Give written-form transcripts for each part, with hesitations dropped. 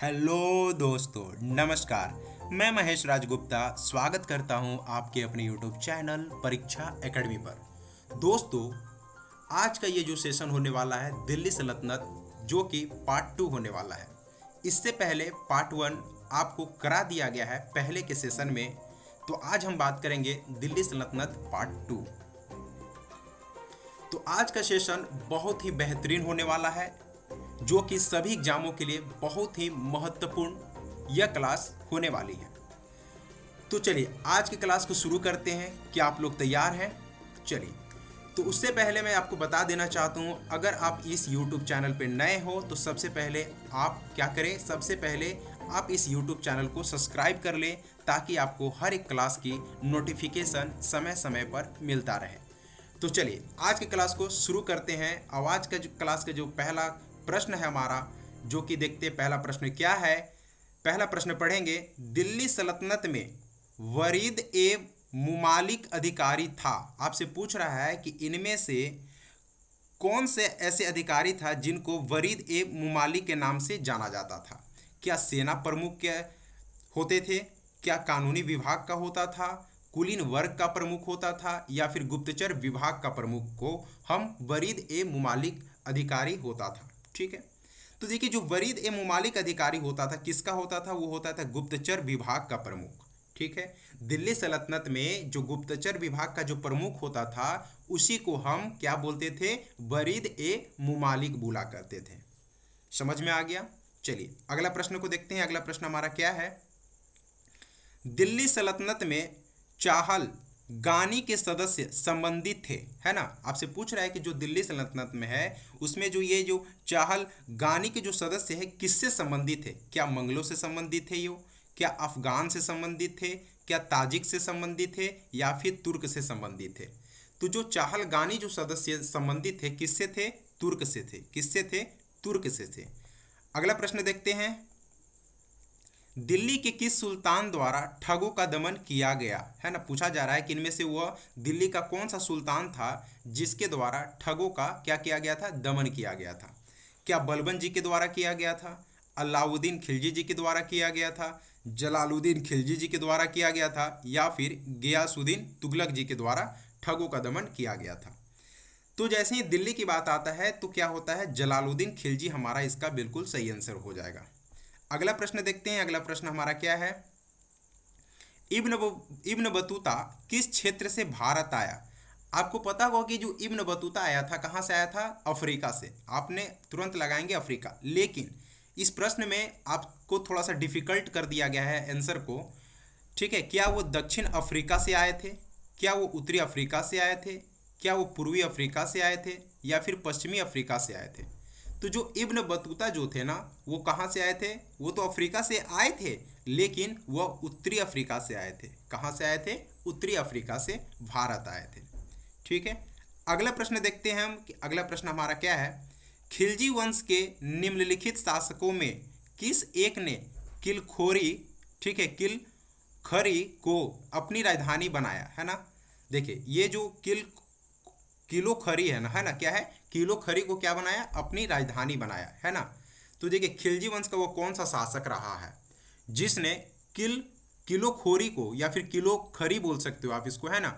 Hello दोस्तों, नमस्कार। मैं महेश राजगुप्ता स्वागत करता हूं आपके अपने यूट्यूब चैनल परीक्षा एकेडमी पर। दोस्तों, आज का ये जो सेशन होने वाला है दिल्ली सल्तनत, जो कि पार्ट 2 होने वाला है। इससे पहले पार्ट 1 आपको करा दिया गया है पहले के सेशन में। तो आज हम बात करेंगे दिल्ली सल्तनत पार्ट 2। तो आज का सेशन बहुत ही बेहतरीन होने वाला है, जो कि सभी एग्जामों के लिए बहुत ही महत्वपूर्ण यह क्लास होने वाली है। तो चलिए आज की क्लास को शुरू करते हैं। क्या आप लोग तैयार हैं? चलिए, तो उससे पहले मैं आपको बता देना चाहता हूँ, अगर आप इस YouTube चैनल पर नए हो तो सबसे पहले आप क्या करें, सबसे पहले आप इस YouTube चैनल को सब्सक्राइब कर लें, ताकि आपको हर एक क्लास की नोटिफिकेशन समय समय पर मिलता रहे। तो चलिए आज की क्लास को शुरू करते हैं। आज का जो क्लास का जो पहला प्रश्न है हमारा, जो कि देखते हैं पहला प्रश्न क्या है। पहला प्रश्न पढ़ेंगे, दिल्ली सल्तनत में वरीद ए मुमालिक अधिकारी था। आपसे पूछ रहा है कि इनमें से कौन से ऐसे अधिकारी था जिनको वरीद ए मुमालिक के नाम से जाना जाता था। क्या सेना प्रमुख के होते थे, क्या कानूनी विभाग का होता था, कुलीन वर्ग का प्रमुख होता था, या फिर गुप्तचर विभाग का प्रमुख को हम वरीद ए मुमालिक अधिकारी होता था। ठीक है, तो देखिए जो वरीद ए मुमालिक अधिकारी होता था, किसका होता था? वो होता था गुप्तचर विभाग का प्रमुख। ठीक है, दिल्ली सल्तनत में जो गुप्तचर विभाग का जो प्रमुख होता था, उसी को हम क्या बोलते थे? वरीद ए मुमालिक बोला करते थे। समझ में आ गया? चलिए अगला प्रश्न को देखते हैं। अगला प्रश्न हमारा क्या है, दिल्ली सल्तनत में चाहल गानी के सदस्य संबंधित थे, है ना। आपसे पूछ रहा है कि जो दिल्ली सल्तनत में है उसमें जो ये जो चाहल गानी के जो सदस्य है किससे संबंधित थे? क्या मंगलों से संबंधित थे यो, क्या अफगान से संबंधित थे, क्या ताजिक से संबंधित थे, या फिर तुर्क से संबंधित थे? तो जो चाहल गानी जो सदस्य संबंधित थे किससे थे? तुर्क से थे। किससे थे? तुर्क से थे। अगला प्रश्न देखते हैं, दिल्ली के किस सुल्तान द्वारा ठगों का दमन किया गया, है ना। पूछा जा रहा है कि इनमें से वह दिल्ली का कौन सा सुल्तान था जिसके द्वारा ठगों का क्या किया गया था? दमन किया गया था। क्या बलबन जी के द्वारा किया गया था, अलाउद्दीन खिलजी जी के द्वारा किया गया था, जलालुद्दीन खिलजी जी के द्वारा किया गया था, या फिर गियासुद्दीन तुगलक जी के द्वारा ठगों का दमन किया गया था? तो जैसे ही दिल्ली की बात आता है तो क्या होता है? जलालुद्दीन खिलजी हमारा इसका बिल्कुल सही आंसर हो जाएगा। अगला प्रश्न देखते हैं। अगला प्रश्न हमारा क्या है, इब्न बतूता किस क्षेत्र से भारत आया? आपको पता होगा कि जो इब्न बतूता आया था कहाँ से आया था? अफ्रीका से। आपने तुरंत लगाएंगे अफ्रीका, लेकिन इस प्रश्न में आपको थोड़ा सा डिफिकल्ट कर दिया गया है आंसर को। ठीक है, क्या वो दक्षिण अफ्रीका से आए थे, क्या वो उत्तरी अफ्रीका से आए थे, क्या वो पूर्वी अफ्रीका से आए थे, या फिर पश्चिमी अफ्रीका से आए थे? तो जो इब्न बतूता जो थे ना, वो कहाँ से आए थे? वो तो अफ्रीका से आए थे, लेकिन वह उत्तरी अफ्रीका से आए थे। कहाँ से आए थे? उत्तरी अफ्रीका से भारत आए थे। ठीक है, अगला प्रश्न देखते हैं हम कि अगला प्रश्न हमारा क्या है, खिलजी वंश के निम्नलिखित शासकों में किस एक ने किलखोरी, ठीक है, किलखरी को अपनी राजधानी बनाया, है ना। देखिए ये जो किलो खरी है ना, है ना, क्या है? किलो खरी को क्या बनाया? अपनी राजधानी बनाया, है ना। तो देखिए खिलजी वंश का वो कौन सा शासक रहा है जिसने किलो खोरी को, या फिर किलो खरी बोल सकते हो आप इसको, है ना,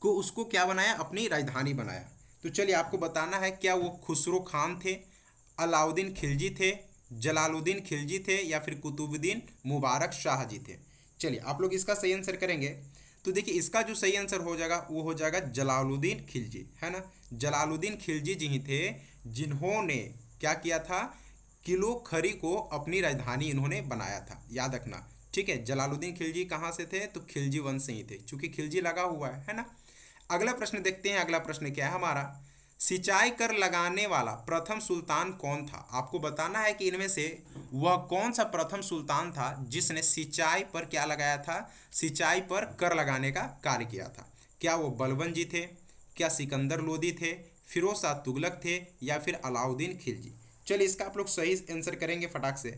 को उसको क्या बनाया? अपनी राजधानी बनाया। तो चलिए आपको बताना है, क्या वो खुसरो खान थे, अलाउद्दीन खिलजी थे, जलालुद्दीन खिलजी थे, या फिर कुतुबुद्दीन मुबारक शाह जी थे? चलिए आप लोग इसका सही आंसर करेंगे। तो देखिए इसका जो सही आंसर हो जाएगा वो हो जाएगा जलालुद्दीन खिलजी, है ना। जलालुद्दीन खिलजी जी ही थे जिन्होंने क्या किया था? किलो खरी को अपनी राजधानी इन्होंने बनाया था, याद रखना। ठीक है, जलालुद्दीन खिलजी कहाँ से थे? तो खिलजी वंश से ही थे, चूंकि खिलजी लगा हुआ है ना। अगला प्रश्न देखते हैं। अगला प्रश्न क्या है हमारा, सिंचाई कर लगाने वाला प्रथम सुल्तान कौन था? आपको बताना है कि इनमें से वह कौन सा प्रथम सुल्तान था जिसने सिंचाई पर क्या लगाया था? सिंचाई पर कर लगाने का कार्य किया था। क्या वो बलबन जी थे, क्या सिकंदर लोदी थे, फिरोज शाह तुगलक थे, या फिर अलाउद्दीन खिलजी? चलिए इसका आप लोग सही आंसर करेंगे फटाक से।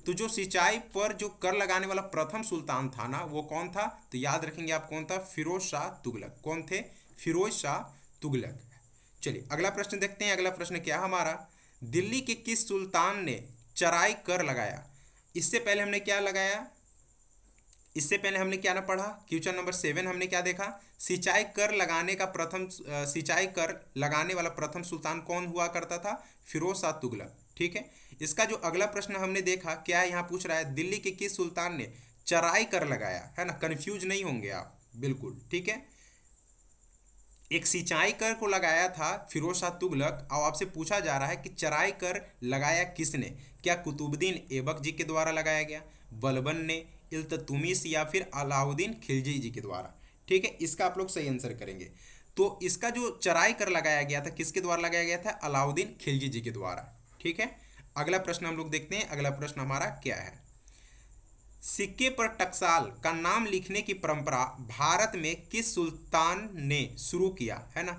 तो जो सिंचाई पर जो कर लगाने वाला प्रथम सुल्तान था ना, वो कौन था? तो याद रखेंगे आप, कौन था? फिरोज शाह तुगलक। कौन थे? फिरोज शाह तुगलक। चलिए अगला प्रश्न देखते हैं। अगला प्रश्न क्या हमारा, दिल्ली के किस सुल्तान ने चराई कर लगाया? इससे पहले हमने क्या लगाया, इससे पहले हमने क्या ना पढ़ा, क्वेश्चन नंबर 7 हमने क्या देखा, सिंचाई कर लगाने का प्रथम सिंचाई कर लगाने वाला प्रथम सुल्तान कौन हुआ करता था, फिरोज शाह तुगलक। ठीक है, इसका जो अगला प्रश्न हमने देखा क्या यहाँ पूछ रहा है, दिल्ली के किस सुल्तान ने चराई कर लगाया, है ना, कंफ्यूज नहीं होंगे आप बिल्कुल। ठीक है, एक सिंचाई कर को लगाया था फिरोज शाह तुगलक, और आपसे पूछा जा रहा है कि चराई कर लगाया किसने, क्या कुतुबुद्दीन ऐबक जी के द्वारा लगाया गया, बलबन ने, इल्तुतमिश या फिर अलाउद्दीन खिलजी जी के द्वारा। ठीक है, इसका आप लोग सही आंसर करेंगे। तो इसका जो चराई कर लगाया गया था किसके द्वारा लगाया गया था, अलाउद्दीन खिलजी जी के द्वारा। ठीक है, अगला प्रश्न हम लोग देखते हैं, अगला प्रश्न हमारा क्या है, सिक्के पर टकसाल का नाम लिखने की परंपरा भारत में किस सुल्तान ने शुरू किया, है ना।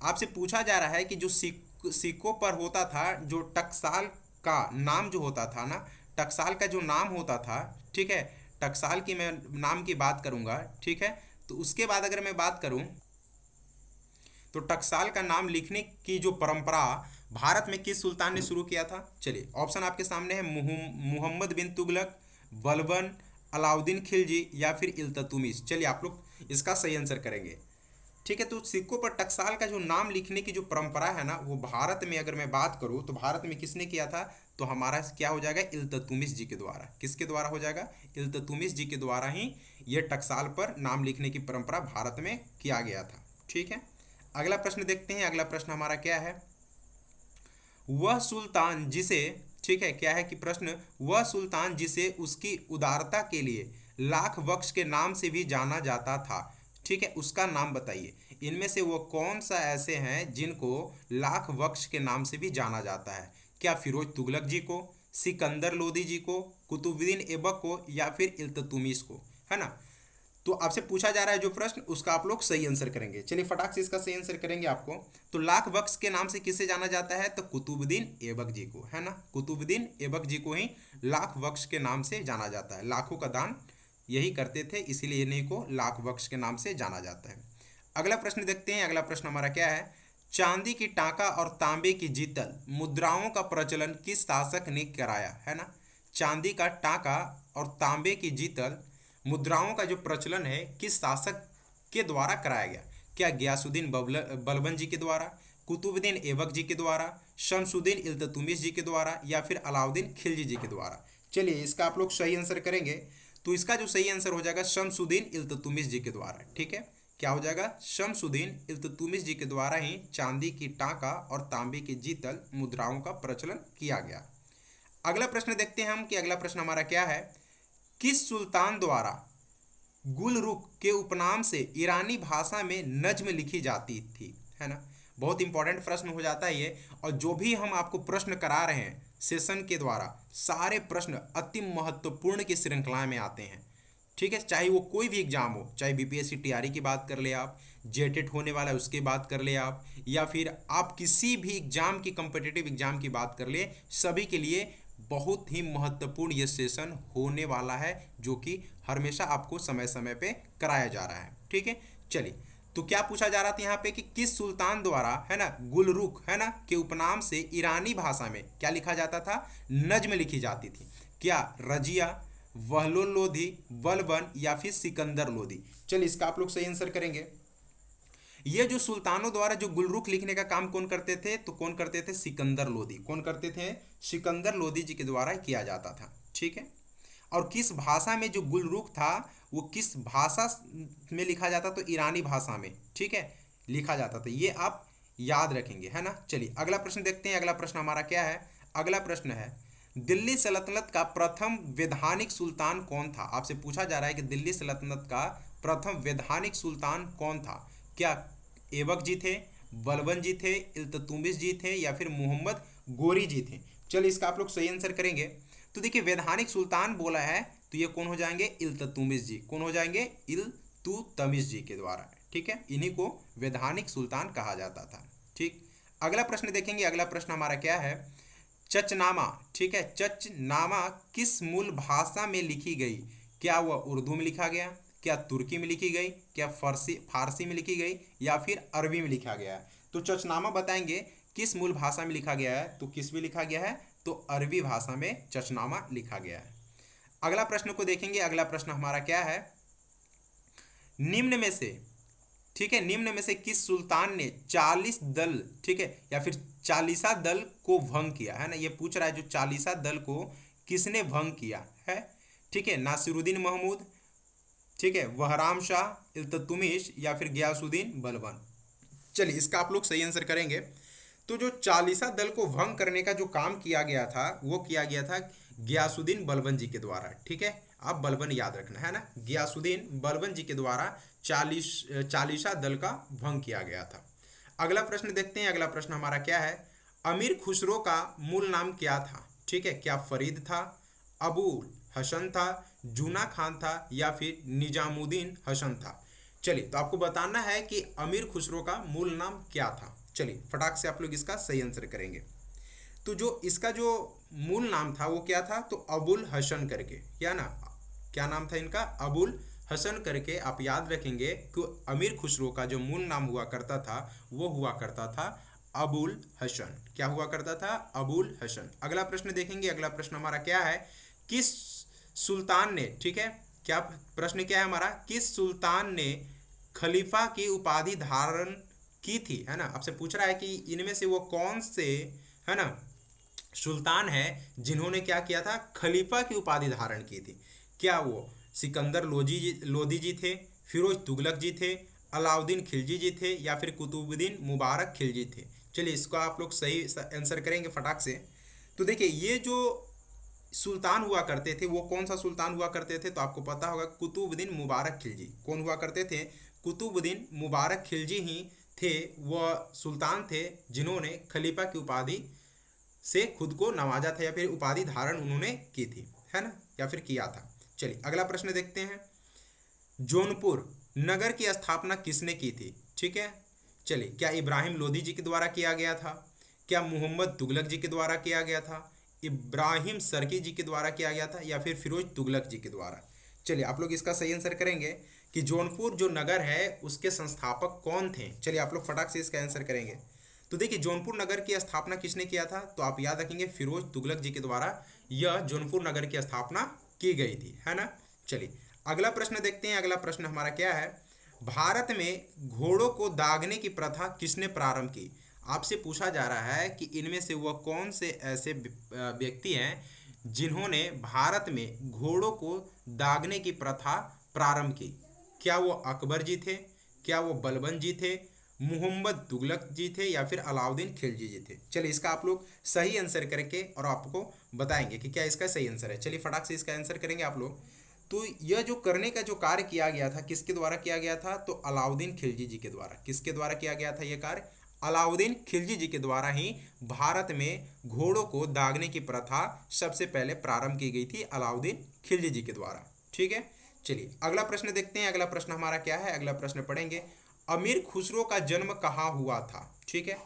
आपसे पूछा जा रहा है कि जो सिक्कों पर होता था, जो टकसाल का नाम जो होता था ना, टकसाल का जो नाम होता था, ठीक है, टकसाल की मैं नाम की बात करूंगा। ठीक है, तो उसके बाद अगर मैं बात करूं तो टकसाल का नाम लिखने की जो परंपरा भारत में किस सुल्तान ने शुरू किया था। चलिए ऑप्शन आपके सामने है, मुहम्मद बिन तुगलक, बलबन, अलाउद्दीन खिलजी या फिर इल्तुतमिश। चलिए आप लोग इसका सही आंसर करेंगे। ठीक है, तो सिक्कों पर टकसाल का जो नाम लिखने की जो परंपरा है ना, वो भारत में अगर मैं बात करूँ तो भारत में किसने किया था, तो हमारा क्या हो जाएगा, इल्तुतमिश जी के द्वारा। किसके द्वारा हो जाएगा, इल्तुतमिश जी के द्वारा ही ये टकसाल पर नाम लिखने की परंपरा भारत में किया गया था। ठीक है, अगला प्रश्न देखते हैं, अगला प्रश्न हमारा क्या है, वह सुल्तान जिसे, ठीक है, क्या है कि प्रश्न, वह सुल्तान जिसे उसकी उदारता के लिए लाख बख्श के नाम से भी जाना जाता था, ठीक है, उसका नाम बताइए। इनमें से वो कौन सा ऐसे हैं जिनको लाख बख्श के नाम से भी जाना जाता है, क्या फिरोज तुगलक जी को, सिकंदर लोदी जी को, कुतुबुद्दीन ऐबक को या फिर इल्तुतमिश को, है ना। तो आपसे पूछा जा रहा है जो प्रश्न, उसका आप लोग सही आंसर करेंगे। चलिए फटाक से इसका सही आंसर करेंगे आपको। तो लाख बख्श के नाम से किसे जाना जाता है, तो कुतुबुद्दीन ऐबक जी को, है ना, कुतुबुद्दीन ऐबक जी को ही लाख बख्श के नाम से जाना जाता है। लाखों का दान यही करते थे, इसीलिए इन्हीं को लाख बख्श के नाम से जाना जाता है। अगला प्रश्न देखते हैं, अगला प्रश्न हमारा क्या है, चांदी की टाका और तांबे की जीतल मुद्राओं का प्रचलन किस शासक ने कराया, है ना। चांदी का टाका और तांबे की जीतल मुद्राओं का जो प्रचलन है किस शासक के द्वारा कराया गया, क्या गयासुद्दीन बलबन जी के द्वारा, कुतुबुद्दीन ऐबक जी के द्वारा, शमसुद्दीन इल्तुतमिश जी के द्वारा या फिर अलाउद्दीन खिलजी जी के द्वारा। चलिए इसका आप लोग सही आंसर करेंगे। तो इसका जो सही आंसर हो जाएगा शमसुद्दीन इल्तुतमिश जी के द्वारा। ठीक है, क्या हो जाएगा, शमसुद्दीन इल्तुतमिश जी के द्वारा ही चांदी की टाका और तांबे की जीतल मुद्राओं का प्रचलन किया गया। अगला प्रश्न देखते हैं हम कि अगला प्रश्न हमारा क्या है, किस सुल्तान द्वारा गुलरुख के उपनाम से ईरानी भाषा में नज्म लिखी जाती थी, है ना। बहुत इंपॉर्टेंट प्रश्न हो जाता है ये, और जो भी हम आपको प्रश्न करा रहे हैं सेशन के द्वारा, सारे प्रश्न अति महत्वपूर्ण की श्रृंखला में आते हैं। ठीक है, चाहे वो कोई भी एग्जाम हो, चाहे बीपीएससी टीआरई की बात कर ले आप, जेटेट होने वाला है उसकी बात कर ले आप, या फिर आप किसी भी एग्जाम की कम्पिटिटिव एग्जाम की बात कर ले, सभी के लिए बहुत ही महत्वपूर्ण ये सेशन होने वाला है, जो कि हमेशा आपको समय समय पे कराया जा रहा है। ठीक है, चलिए तो क्या पूछा जा रहा था यहाँ पे कि किस सुल्तान द्वारा, है ना, गुलरुख, है ना, के उपनाम से ईरानी भाषा में क्या लिखा जाता था, नज्म लिखी जाती थी, क्या रजिया, वहलुल लोधी, बलबन या फिर सिकंदर लोधी। चलिए इसका आप लोग सही आंसर करेंगे। ये जो सुल्तानों द्वारा जो गुलरुख लिखने का काम कौन करते थे, तो कौन करते थे, सिकंदर लोधी। कौन करते थे, सिकंदर लोधी जी के द्वारा किया जाता था। ठीक है, और किस भाषा में जो गुलरुख था वो किस भाषा में लिखा जाता, तो ईरानी भाषा में, ठीक है, लिखा जाता था, ये आप याद रखेंगे, है ना। चलिए अगला प्रश्न देखते हैं, अगला प्रश्न हमारा क्या है, अगला प्रश्न है, दिल्ली सल्तनत का प्रथम वैधानिक सुल्तान कौन था। आपसे पूछा जा रहा है कि दिल्ली सल्तनत का प्रथम वैधानिक सुल्तान कौन था, क्या ऐबक जी थे, बलबन जी थे, इल्तुतमिश जी थे या फिर मोहम्मद गोरी जी थे। चलिए इसका आप लोग सही आंसर करेंगे। तो देखिए वैधानिक सुल्तान बोला है तो ये कौन हो जाएंगे, इल्तुतमिश जी। कौन हो जाएंगे, इल्तुतमिश जी के द्वारा। ठीक है, इन्हीं को वैधानिक सुल्तान कहा जाता था। ठीक, अगला प्रश्न देखेंगे, अगला प्रश्न हमारा क्या है, चचनामा, ठीक है, चचनामा किस मूल भाषा में लिखी गई, क्या वह उर्दू में लिखा गया, क्या तुर्की में लिखी गई, क्या फारसी में लिखी गई या फिर अरबी में लिखा गया है। तो चचनामा बताएंगे किस मूल भाषा में लिखा गया है, तो किस में लिखा गया है, तो अरबी भाषा में चचनामा लिखा गया है। अगला प्रश्न को देखेंगे। अगला प्रश्न हमारा क्या है, निम्न में से, ठीक है, निम्न में से किस सुल्तान ने 40 दल, ठीक है, या फिर 40 दल को भंग किया, है ना, ये पूछ रहा है, जो 40 दल को किसने भंग किया है, ठीक है, नासिरुद्दीन महमूद, ठीक है, बहराम शाह, इल्तुतमिश, या फिर गयासुद्दीन बलबन। चलिए इसका आप लोग सही आंसर करेंगे। तो जो 40 दल को भंग करने का जो काम किया गया था वो किया गया था गयासुद्दीन बलबन जी के द्वारा, ठीक है, आप बलबन याद रखना, है ना, गयासुद्दीन बलबन जी के द्वारा 40 दल का भंग किया गया था। अगला प्रश्न देखते हैं। अगला प्रश्न हमारा क्या है, अमीर खुसरो का मूल नाम क्या था, ठीक है, क्या फरीद था, अबुल हसन था, जूना खान था, या फिर निजामुद्दीन हसन था। चलिए तो आपको बताना है कि अमीर खुसरो का मूल नाम क्या था। चलिए फटाक से आप लोग इसका सही आंसर करेंगे। तो जो इसका जो मूल नाम था वो क्या था, तो अबुल हसन करके, या ना, क्या नाम था इनका, अबुल हसन करके आप याद रखेंगे कि अमीर खुसरो का जो मूल नाम हुआ करता था वो हुआ करता था अबुल हसन। क्या हुआ करता था, अबुल हसन। अगला प्रश्न देखेंगे। अगला प्रश्न हमारा क्या है, किस सुल्तान ने, ठीक है, क्या प्रश्न क्या है हमारा, किस सुल्तान ने खलीफा की उपाधि धारण की थी, है ना, आपसे पूछ रहा है कि इनमें से वो कौन से, है ना, सुल्तान है जिन्होंने क्या किया था, खलीफा की उपाधि धारण की थी। क्या वो सिकंदर लोदी जी थे, फिरोज तुगलक जी थे, अलाउद्दीन खिलजी जी थे, या फिर कुतुबुद्दीन मुबारक खिलजी थे। चलिए इसको आप लोग सही आंसर करेंगे फटाक से। तो देखिए ये जो सुल्तान हुआ करते थे वो कौन सा सुल्तान हुआ करते थे, तो आपको पता होगा कुतुबुद्दीन मुबारक खिलजी। कौन हुआ करते थे, कुतुबुद्दीन मुबारक खिलजी ही थे, वह सुल्तान थे जिन्होंने खलीफा की उपाधि से खुद को नवाजा था, या फिर उपाधि धारण उन्होंने की थी, है ना, या फिर किया था। चलिए अगला प्रश्न देखते हैं, जौनपुर नगर की स्थापना किसने की थी, ठीक है। चलिए क्या इब्राहिम लोदी जी के द्वारा किया गया था, क्या मोहम्मद तुगलक जी के द्वारा किया गया था, इब्राहिम सरकी जी के द्वारा किया गया था, या फिर फिरोज तुगलक जी के द्वारा। चलिए आप लोग इसका सही आंसर करेंगे कि जौनपुर जो नगर है उसके संस्थापक कौन थे। चलिए आप लोग फटाक से इसका आंसर करेंगे। तो देखिए जौनपुर नगर की स्थापना किसने किया था, तो आप याद रखेंगे फिरोज तुगलक जी के द्वारा यह जौनपुर नगर की स्थापना की गई थी, है ना। चलिए अगला प्रश्न देखते हैं। अगला प्रश्न हमारा क्या है, भारत में घोड़ों को दागने की प्रथा किसने प्रारंभ की। आपसे पूछा जा रहा है कि इनमें से वह कौन से ऐसे व्यक्ति हैं जिन्होंने भारत में घोड़ों को दागने की प्रथा प्रारंभ की। क्या वो अकबर जी थे, क्या वो बलबन जी थे, मोहम्मद तुगलक जी थे, या फिर अलाउद्दीन खिलजी जी थे। चलिए इसका आप लोग सही आंसर करके और आपको बताएंगे कि क्या इसका सही आंसर है। चलिए फटाक से इसका आंसर करेंगे आप लोग। तो यह जो करने का जो कार्य किया गया था किसके द्वारा किया गया था, तो अलाउद्दीन खिलजी जी के द्वारा। किसके द्वारा किया गया था यह कार्य, अलाउद्दीन खिलजी जी के द्वारा ही भारत में घोड़ों को दागने की प्रथा सबसे पहले प्रारंभ की गई थी, अलाउद्दीन खिलजी जी के द्वारा, ठीक है। चलिए अगला प्रश्न देखते हैं। अगला प्रश्न हमारा क्या है, अगला प्रश्न पढ़ेंगे, अमीर खुसरो का जन्म कहाँ हुआ था, ठीक है।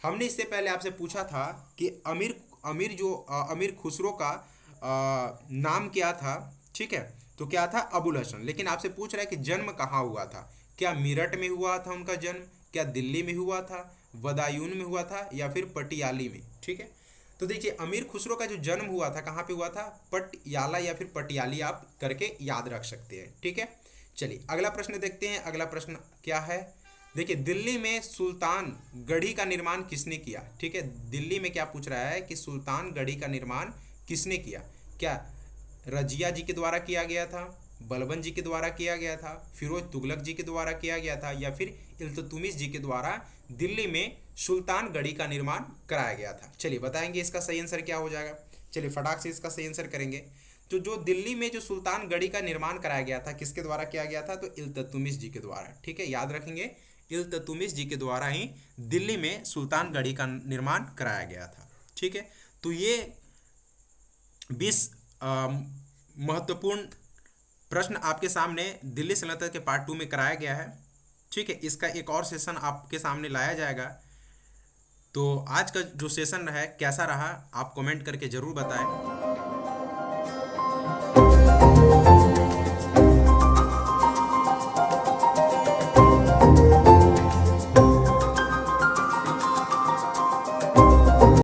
हमने इससे पहले आपसे पूछा था कि अमीर खुसरो का नाम क्या था, ठीक है, तो क्या था, अबुल हसन। लेकिन आपसे पूछ रहा है कि जन्म कहाँ हुआ था, क्या मेरठ में हुआ था उनका जन्म, क्या दिल्ली में हुआ था, बदायूं में हुआ था, या फिर पटियाली में, ठीक है। तो देखिए अमीर खुसरो का जो जन्म हुआ था कहाँ पे हुआ था, पटियाला या फिर पटियाली आप करके याद रख सकते हैं, ठीक है। चलिए अगला प्रश्न देखते हैं। अगला प्रश्न क्या है, देखिए दिल्ली में सुल्तान गढ़ी का निर्माण किसने किया, ठीक है। दिल्ली में क्या पूछ रहा है कि सुल्तान गढ़ी का निर्माण किसने किया, क्या रजिया जी के द्वारा किया गया था, बलबन जी के द्वारा किया गया था, फिरोज तुगलक जी के द्वारा किया गया था, या फिर इल्तुतमिश जी के द्वारा दिल्ली में सुल्तान गढ़ी का निर्माण कराया गया था। चलिए बताएंगे इसका सही आंसर क्या हो जाएगा। चलिए फटाक से इसका सही आंसर करेंगे। तो जो दिल्ली में जो सुल्तान गढ़ी का निर्माण कराया गया था किसके द्वारा किया गया था, तो इल्तुतमिश जी के द्वारा, ठीक है, याद रखेंगे इल्तुतमिश जी के द्वारा ही दिल्ली में सुल्तान गढ़ी का निर्माण कराया गया था, ठीक है। तो ये 20 महत्वपूर्ण प्रश्न आपके सामने दिल्ली सल्तनत के पार्ट 2 में कराया गया है, ठीक है। इसका एक और सेशन आपके सामने लाया जाएगा। तो आज का जो सेशन है कैसा रहा आप कमेंट करके ज़रूर बताएं।